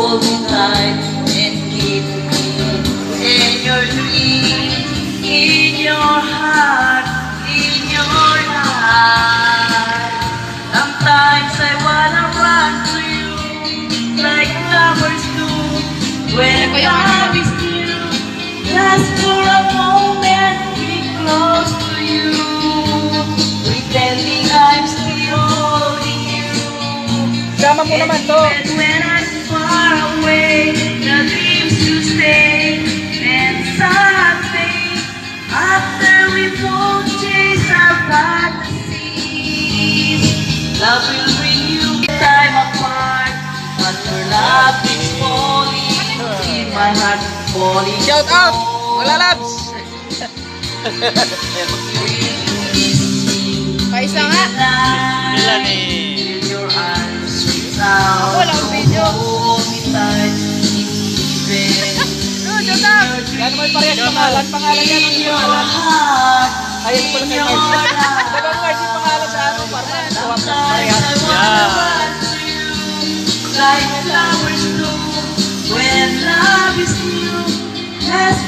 hold me tight and keep me in your dreams, in your heart, in your life. Sometimes I wanna run to you like lovers do when love is new. Just for a moment, be close to you, pretending I'm still holding you. Sama mo naman to. Even when I'm far away, the dreams to stay. And someday, after we both chase our fantasies, love will bring you time apart. But your love is falling in my heart, falling. Shout out! Wala labs! Paisa nga! Ilan eh? Wala akong video. Shout out! Yan naman parehas pangalan. Pangalan yan ang pangalan. Ayun pala kay Mars. Dabang Mars yung pangalan sa ano. Parang swap na parehas. Like flowers bloom when love is new. Let's